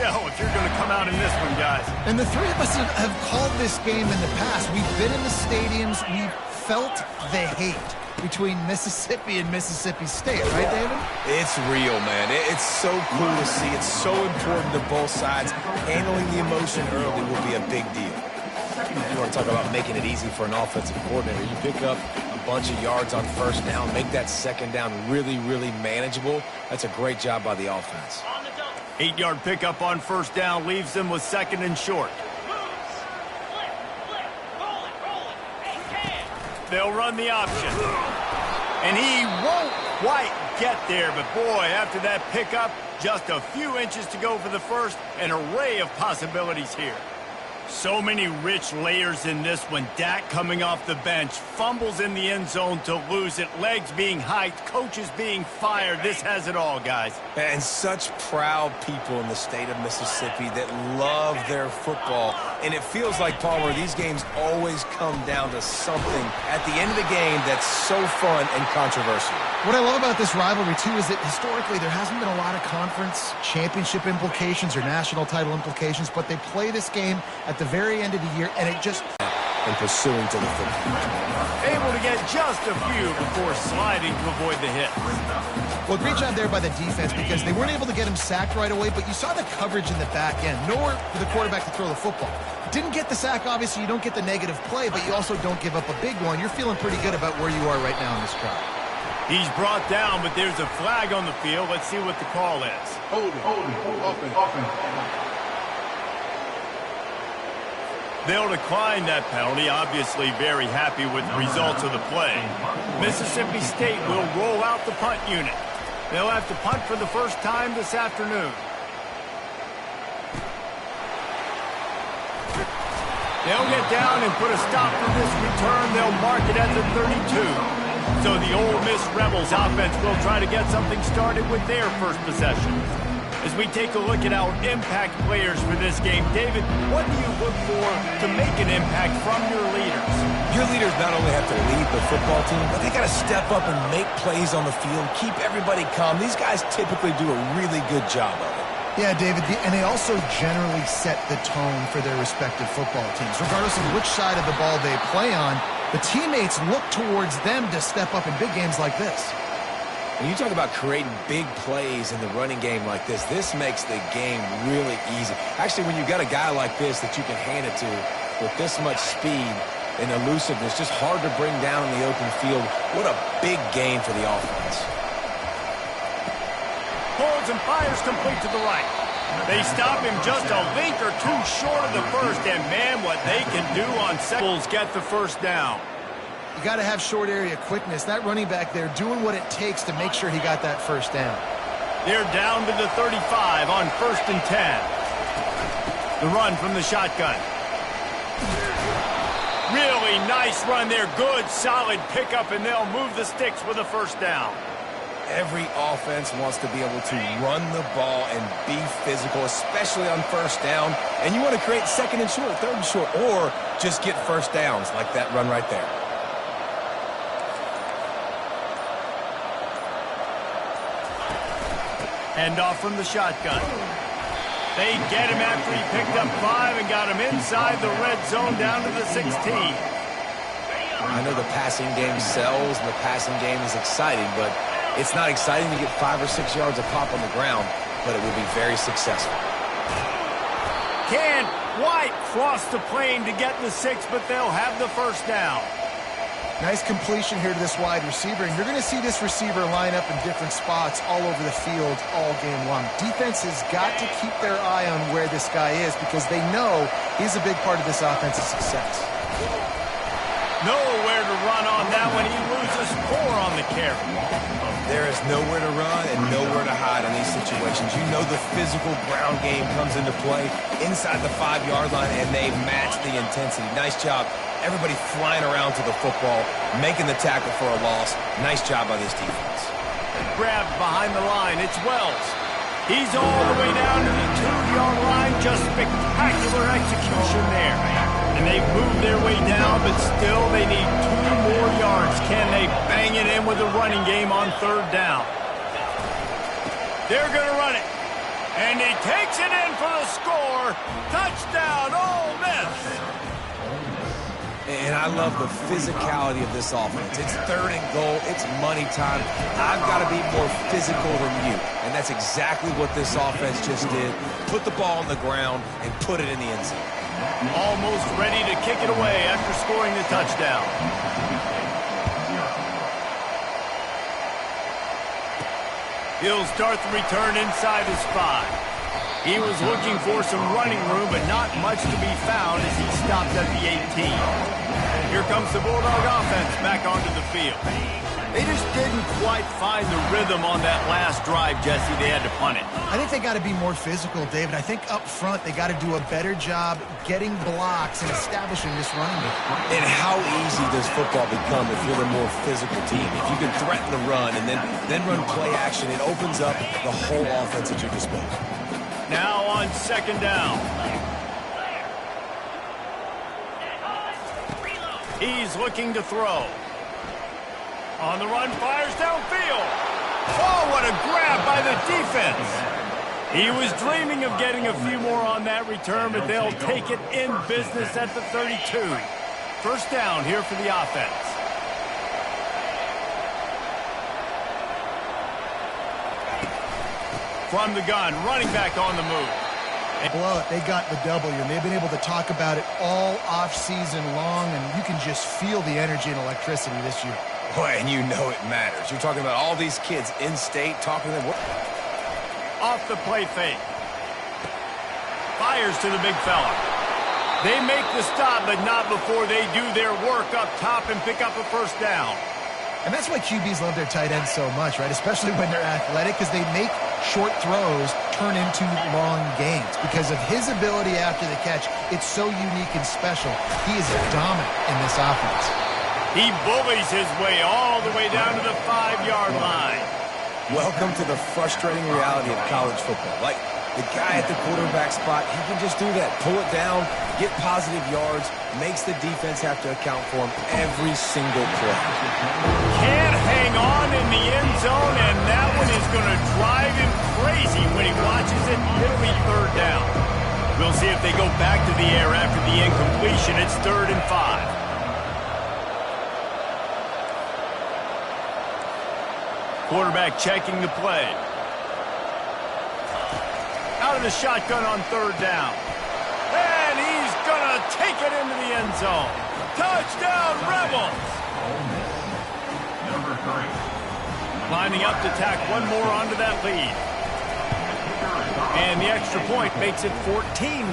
shell if you're going to come out in this one, guys. And the three of us have called this game in the past. We've been in the stadiums. We've felt the hate between Mississippi and Mississippi State, right, David? It's real, man. It's so cool to see. It's so important to both sides. Handling the emotion early will be a big deal. You want to talk about making it easy for an offensive coordinator. You pick up a bunch of yards on first down, make that second down really, really manageable. That's a great job by the offense. 8-yard pickup on first down leaves them with second and short. They'll run the option. And he won't quite get there, but boy, after that pickup, just a few inches to go for the first, an array of possibilities here. So many rich layers in this one. Dak coming off the bench, fumbles in the end zone to lose it, legs being hiked, coaches being fired. This has it all, guys. And such proud people in the state of Mississippi that love their football. And it feels like, Palmer, these games always come down to something at the end of the game that's so fun and controversial. What I love about this rivalry, too, is that historically there hasn't been a lot of conference championship implications or national title implications, but they play this game at the very end of the year, and it just... And pursuing to the football. Able to get just a few before sliding to avoid the hit. Well, great job there by the defense because they weren't able to get him sacked right away, but you saw the coverage in the back end. Nowhere for the quarterback to throw the football. Didn't get the sack, obviously. You don't get the negative play, but you also don't give up a big one. You're feeling pretty good about where you are right now in this drive. He's brought down, but there's a flag on the field. Let's see what the call is. Hold it. Offense. They'll decline that penalty, obviously very happy with the results of the play. Mississippi State will roll out the punt unit. They'll have to punt for the first time this afternoon. They'll get down and put a stop to this return. They'll mark it at the 32. So the Ole Miss Rebels offense will try to get something started with their first possession. As we take a look at our impact players for this game, David, what do you look for to make an impact from your leaders? Your leaders not only have to lead the football team, but they got to step up and make plays on the field, keep everybody calm. These guys typically do a really good job of it. Yeah, David, and they also generally set the tone for their respective football teams. Regardless of which side of the ball they play on, the teammates look towards them to step up in big games like this. When you talk about creating big plays in the running game like this makes the game really easy. Actually, when you got a guy like this that you can hand it to with this much speed and elusiveness, just hard to bring down in the open field. What a big game for the offense. Pulls and fires complete to the right. They stop him just a link or two short of the first, and man, what they can do on seconds get the first down. You got to have short area quickness. That running back there doing what it takes to make sure he got that first down. They're down to the 35 on 1st and 10. The run from the shotgun. Really nice run there. Good, solid pickup, and they'll move the sticks with a first down. Every offense wants to be able to run the ball and be physical, especially on first down. And you want to create second and short, third and short, or just get first downs like that run right there. Hand off from the shotgun. They get him after he picked up 5 and got him inside the red zone down to the 16. I know the passing game sells and the passing game is exciting, but it's not exciting to get 5 or 6 yards of pop on the ground, but it will be very successful. Can't quite cross the plane to get the 6, but they'll have the first down. Nice completion here to this wide receiver, and you're going to see this receiver line up in different spots all over the field all game long. Defense has got to keep their eye on where this guy is because they know he's a big part of this offense's success. Nowhere to run on that one. He loses 4 on the carry. There is nowhere to run and nowhere to hide in these situations. You know the physical ground game comes into play inside the 5-yard line, and they match the intensity. Nice job. Everybody flying around to the football, making the tackle for a loss. Nice job by this defense. Grabbed behind the line. It's Wells. He's all the way down to the 2-yard line. Just spectacular execution there. And they've moved their way down, but still they need 2 more yards. Can they bang it in with a running game on 3rd down? They're going to run it. And he takes it in for the Touchdown, Ole Miss! And I love the physicality of this offense. It's 3rd and goal. It's money time. I've got to be more physical than you. And that's exactly what this offense just did. Put the ball on the ground and put it in the end zone. Almost ready to kick it away after scoring the touchdown. He'll start the return inside his 5. He was looking for some running room, but not much to be found as he stopped at the 18. Here comes the Bulldog offense back onto the field. They just didn't quite find the rhythm on that last drive, Jesse. They had to punt it. I think they got to be more physical, David. I think up front they got to do a better job getting blocks and establishing this running game. And how easy does football become if you're the more physical team? If you can threaten the run and then run play action, it opens up the whole offense at your disposal. Now on 2nd down. He's looking to throw. On the run, fires downfield. Oh, what a grab by the defense. He was dreaming of getting a few more on that return, but they'll take it in business at the 32. 1st down here for the offense. From the gun, running back on the move. Blow it. They got the W, and they've been able to talk about it all off-season long, and you can just feel the energy and electricity this year. Boy, and you know it matters. You're talking about all these kids in state, talking to them. Off the play fake. Fires to the big fella. They make the stop, but not before they do their work up top and pick up a 1st down. And that's why QBs love their tight ends so much, right? Especially when they're athletic, because they make short throws turn into long gains. Because of his ability after the catch, it's so unique and special. He is dominant in this offense. He bullies his way all the way down to the 5-yard line. Welcome to the frustrating reality of college football. Like, the guy at the quarterback spot, he can just do that. Pull it down, get positive yards, makes the defense have to account for him every single play. Can't hang on in the end zone, and that one is going to drive him crazy when he watches it. It'll be 3rd down. We'll see if they go back to the air after the incompletion. It's 3rd and 5. Quarterback checking the play. Out of the shotgun on 3rd down. And he's going to take it into the end zone. Touchdown, Rebels! Number 3. Lining up to tack one more onto that lead. And the extra point makes it 14-0.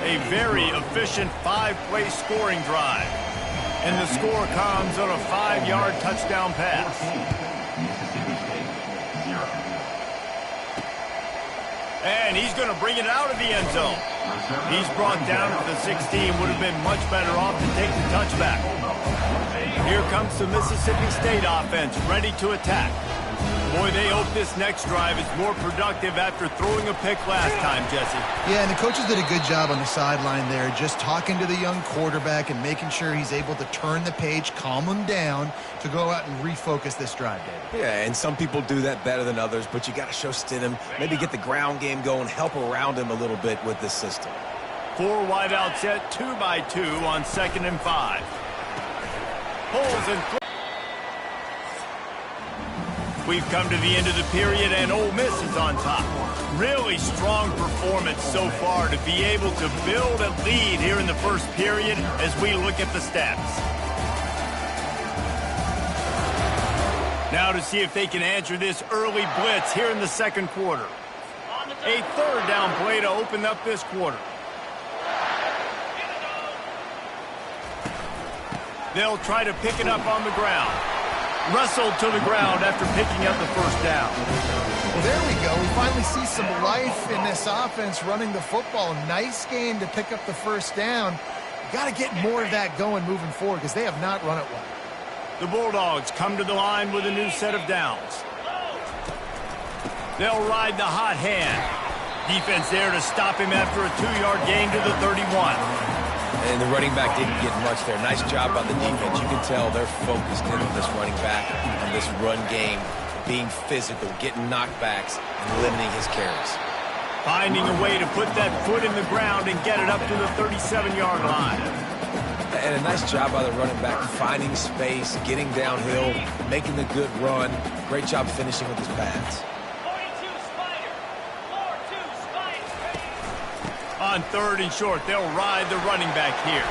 A very efficient 5-play scoring drive. And the score comes on a 5-yard touchdown pass. And he's going to bring it out of the end zone. He's brought down at the 16. Would have been much better off to take the touchback. Here comes the Mississippi State offense, ready to attack. Boy, they hope this next drive is more productive after throwing a pick last time, Jesse. Yeah, and the coaches did a good job on the sideline there, just talking to the young quarterback and making sure he's able to turn the page, calm him down to go out and refocus this drive, David. Yeah, and some people do that better than others, but you got to show Stidham, maybe get the ground game going, help around him a little bit with this system. 4 wide out set, 2 by 2 on 2nd and 5. Pulls and we've come to the end of the period, and Ole Miss is on top. Really strong performance so far to be able to build a lead here in the first period as we look at the stats. Now to see if they can answer this early blitz here in the 2nd quarter. A 3rd down play to open up this quarter. They'll try to pick it up on the ground. Wrestled to the ground after picking up the 1st down. Well, there we go. We finally see some life in this offense running the football. Nice game to pick up the 1st down. Got to get more of that going moving forward because they have not run it well. The Bulldogs come to the line with a new set of downs. They'll ride the hot hand. Defense there to stop him after a 2-yard gain to the 31. And the running back didn't get much there. Nice job by the defense. You can tell they're focused in on this running back, on this run game, being physical, getting knockbacks, and limiting his carries. Finding a way to put that foot in the ground and get it up to the 37-yard line. And a nice job by the running back, finding space, getting downhill, making the good run. Great job finishing with his pads. On 3rd and short, they'll ride the running back here.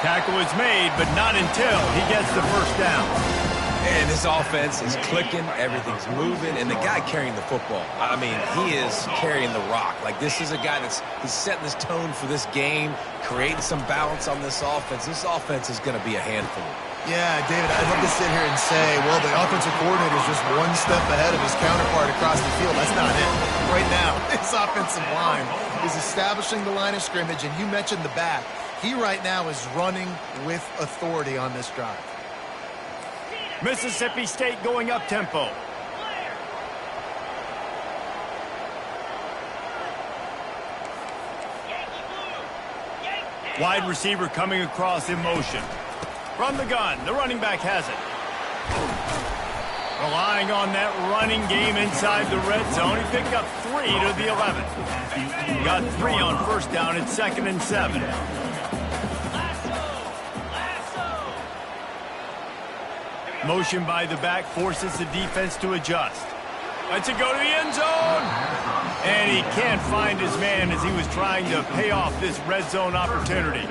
Tackle is made, but not until he gets the first down. And this offense is clicking, everything's moving, and the guy carrying the football, I mean, he is carrying the rock. Like, this is a guy he's setting this tone for this game, creating some balance on this offense. This offense is going to be a handful. Yeah, David, I'd love to sit here and say, well, the offensive coordinator is just one step ahead of his counterpart across the field. That's not it. Right now, this offensive line is establishing the line of scrimmage, and you mentioned the back. He right now is running with authority on this drive. Mississippi State going up-tempo. Wide receiver coming across in motion. From the gun, the running back has it. Relying on that running game inside the red zone. He picked up 3 to the 11. Got 3 on first down at 2nd and 7. Motion by the back forces the defense to adjust. Lets it go to the end zone. And he can't find his man as he was trying to pay off this red zone opportunity.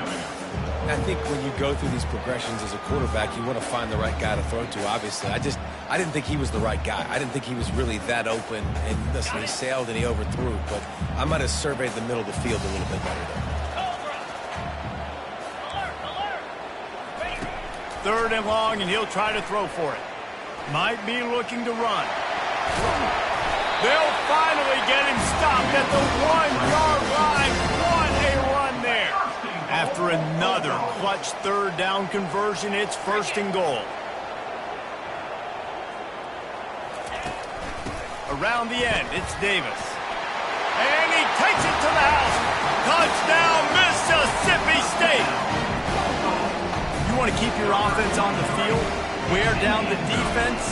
I think when you go through these progressions as a quarterback, you want to find the right guy to throw to, obviously. I didn't think he was the right guy. I didn't think he was really that open. And listen, he sailed and he overthrew, but I might have surveyed the middle of the field a little bit better there. 3rd and long, and he'll try to throw for it. Might be looking to run. They'll finally get him stopped at the 1-yard line. What a run there. After another clutch 3rd down conversion, it's 1st and goal. Around the end, it's Davis. And he takes it to the house. Touchdown, Mississippi State. You want to keep your offense on the field, wear down the defense,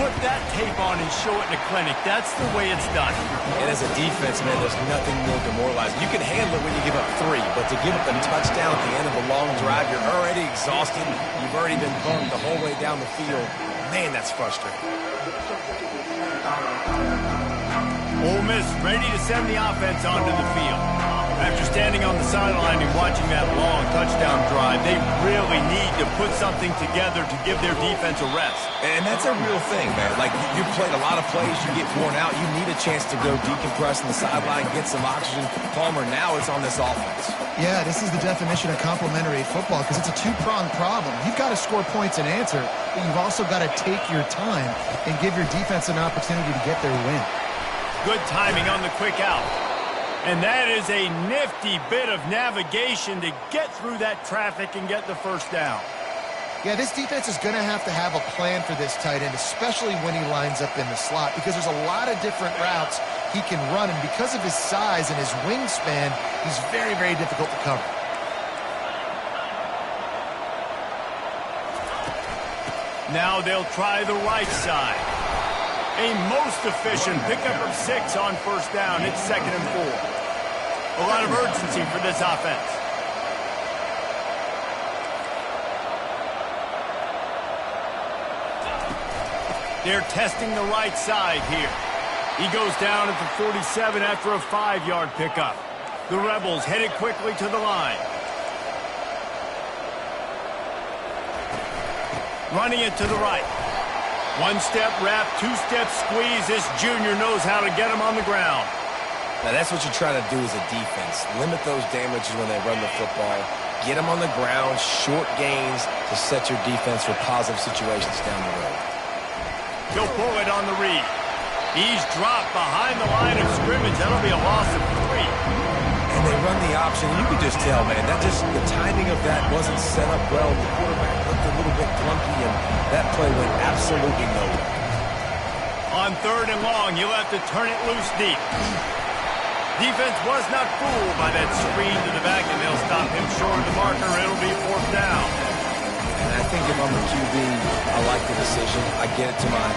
put that tape on and show it in a clinic. That's the way it's done. And as a defense, man, there's nothing more demoralizing. You can handle it when you give up 3, but to give up a touchdown at the end of a long drive, you're already exhausted. You've already been burned the whole way down the field. Man, that's frustrating. Ole Miss ready to send the offense onto the field. After standing on the sideline and watching that long touchdown drive, they really need to put something together to give their defense a rest. And that's a real thing, man. Like, you played a lot of plays, you get worn out, you need a chance to go decompress on the sideline, get some oxygen. Palmer, now it's on this offense. Yeah, this is the definition of complementary football because it's a two-pronged problem. You've got to score points and answer, but you've also got to take your time and give your defense an opportunity to get their win. Good timing on the quick out. And that is a nifty bit of navigation to get through that traffic and get the first down. Yeah, this defense is going to have a plan for this tight end, especially when he lines up in the slot, because there's a lot of different routes he can run, and because of his size and his wingspan, he's very, very difficult to cover. Now they'll try the right side. A most efficient pickup of 6 on first down. It's 2nd and 4. A lot of urgency for this offense. They're testing the right side here. He goes down at the 47 after a 5-yard pickup. The Rebels headed quickly to the line. Running it to the right. 1-step wrap, 2-step squeeze. This junior knows how to get him on the ground. Now, that's what you're trying to do as a defense. Limit those damages when they run the football. Get them on the ground, short gains to set your defense for positive situations down the road. He'll pull it on the read. He's dropped behind the line of scrimmage. That'll be a loss of 3. And they run the option. You can just tell, man, the timing of that wasn't set up well. The quarterback looked a little bit clunky, and that play went absolutely nowhere. On 3rd and long, you'll have to turn it loose deep. Defense was not fooled by that screen to the back, and they'll stop him short of the marker. It'll be 4th down. And think if I'm a QB, I like the decision. I get it to my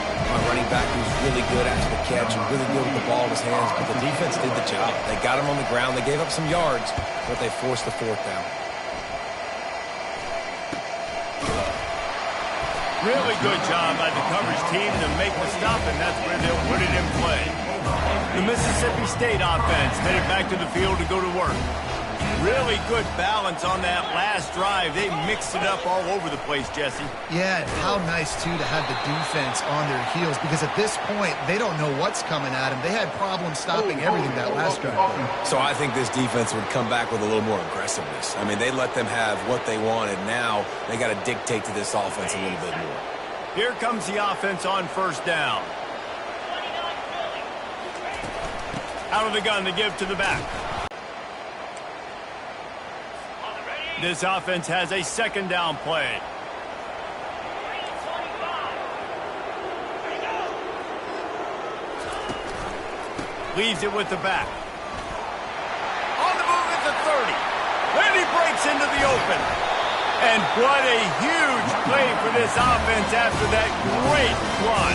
running back who's really good after the catch and really good with the ball in his hands, but the defense did the job. They got him on the ground. They gave up some yards, but they forced the fourth down. Really good job by the coverage team to make the stop, and that's where they'll put it in play. The Mississippi State offense headed back to the field to go to work. Really good balance on that last drive. They mixed it up all over the place, Jesse. Yeah, and how nice, too, to have the defense on their heels, because at this point, they don't know what's coming at them. They had problems stopping everything that last drive. So I think this defense would come back with a little more aggressiveness. I mean, they let them have what they wanted. Now they got to dictate to this offense a little bit more. Here comes the offense on first down. Out of the gun to give to the back. This offense has a second down play. Leaves it with the back. On the move at the 30. Then he breaks into the open. And what a huge play for this offense after that great run.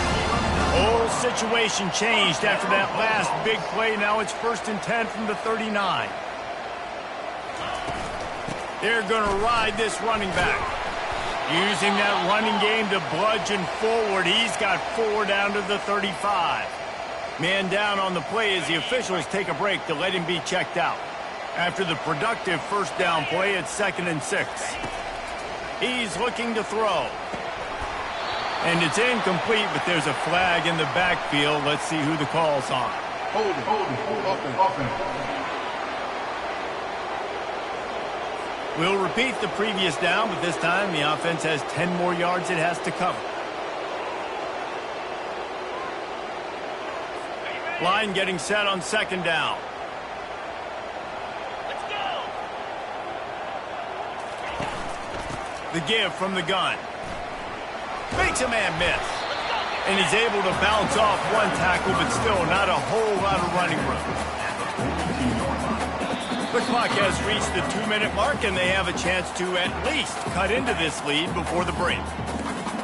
Whole situation changed after that last big play. Now it's 1st and 10 from the 39. They're going to ride this running back. Using that running game to bludgeon forward. He's got 4 down to the 35. Man down on the play as the officials take a break to let him be checked out. After the productive first down play, it's 2nd and 6. He's looking to throw. And it's incomplete, but there's a flag in the backfield. Let's see who the call's on. Hold it. Offense. We'll repeat the previous down, but this time the offense has 10 more yards it has to cover. Line getting set on 2nd down. Let's go. The give from the gun. Makes a man miss. And he's able to bounce off one tackle, but still not a whole lot of running room. The clock has reached the 2-minute mark, and they have a chance to at least cut into this lead before the break.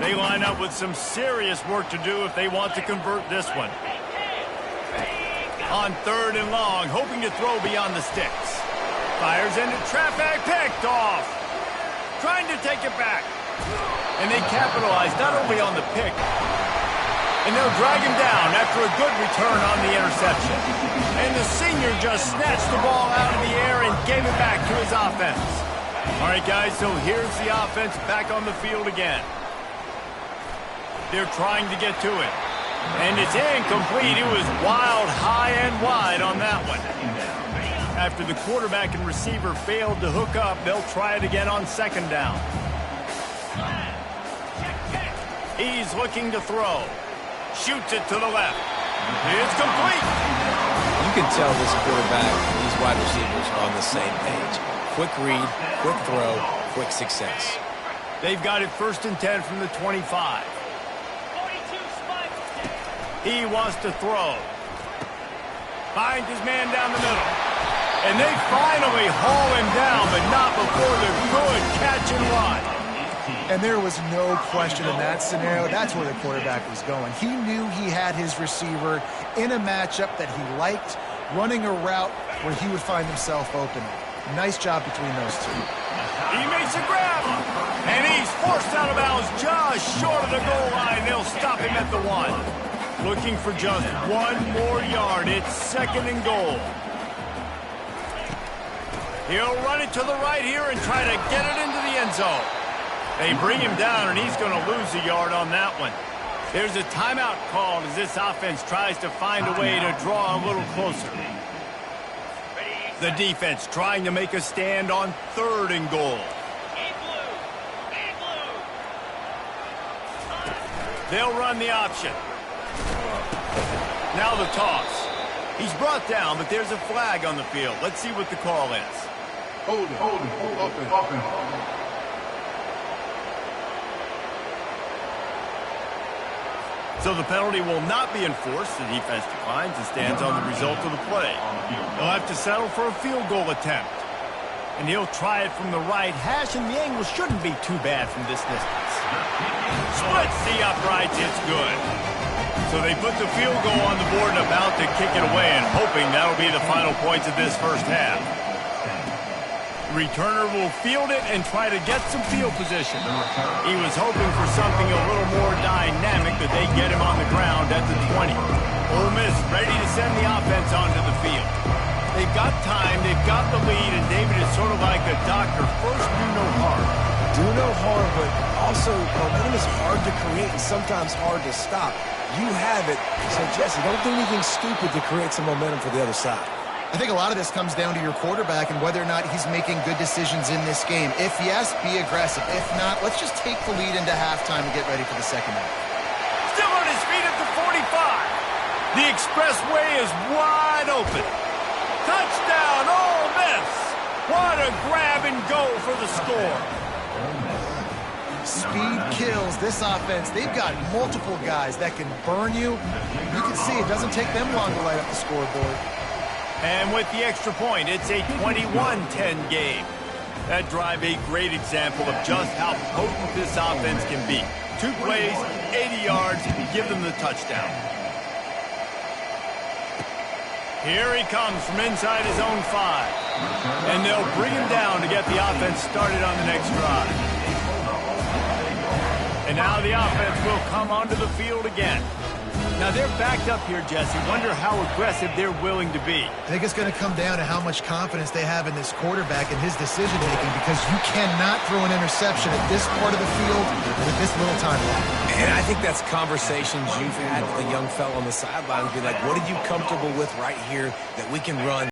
They line up with some serious work to do if they want to convert this one. On 3rd and long, hoping to throw beyond the sticks. Fires into traffic, picked off. Trying to take it back. And they capitalize not only on the pick, and they'll drag him down after a good return on the interception. And the senior just snatched the ball out of the air and gave it back to his offense. All right, guys, so here's the offense back on the field again. They're trying to get to it. And it's incomplete. It was wild, high and wide on that one. After the quarterback and receiver failed to hook up, they'll try it again on 2nd down. He's looking to throw. Shoots it to the left. It's complete. You can tell this quarterback and these wide receivers are on the same page. Quick read, quick throw, quick success. They've got it 1st and 10 from the 25. He wants to throw. Finds his man down the middle. And they finally haul him down, but not before the good catch and run. And there was no question in that scenario. That's where the quarterback was going. He knew he had his receiver in a matchup that he liked, running a route where he would find himself open. Nice job between those two. He makes a grab, and he's forced out of bounds just short of the goal line. They'll stop him at the 1. Looking for just 1 more yard. It's 2nd and goal. He'll run it to the right here and try to get it into the end zone. They bring him down, and he's going to lose a yard on that one. There's a timeout called as this offense tries to find a way to draw a little closer. The defense trying to make a stand on 3rd and goal. They'll run the option. Now the toss. He's brought down, but there's a flag on the field. Let's see what the call is. Hold it. Offense. So the penalty will not be enforced. The defense declines and stands on the result of the play. They'll have to settle for a field goal attempt. And he'll try it from the right hash, and the angle shouldn't be too bad from this distance. Splits the uprights, it's good. So they put the field goal on the board and about to kick it away, and hoping that'll be the final points of this first half. The returner will field it and try to get some field position. He was hoping for something a little more dynamic, that they get him on the ground at the 20. Ole Miss ready to send the offense onto the field. They've got time, they've got the lead, and David is sort of like the doctor. First, do no harm. Do no harm, but also momentum is hard to create and sometimes hard to stop. You have it, so Jesse, don't do anything stupid to create some momentum for the other side. I think a lot of this comes down to your quarterback and whether or not he's making good decisions in this game. If yes, be aggressive. If not, let's just take the lead into halftime and get ready for the second half. Still on his feet at the 45. The expressway is wide open. Touchdown, Ole Miss. What a grab and go for the score. Speed kills this offense. They've got multiple guys that can burn you. You can see it doesn't take them long to light up the scoreboard. And with the extra point, it's a 21-10 game. That drive a great example of just how potent this offense can be. 2 plays, 80 yards, give them the touchdown. Here he comes from inside his own 5. And they'll bring him down to get the offense started on the next drive. And now the offense will come onto the field again. Now they're backed up here, Jesse. Wonder how aggressive they're willing to be. I think it's going to come down to how much confidence they have in this quarterback and his decision-making, because you cannot throw an interception at this part of the field with this little time left. And I think that's conversations you've had with a young fellow on the sideline. Be like, what are you comfortable with right here that we can run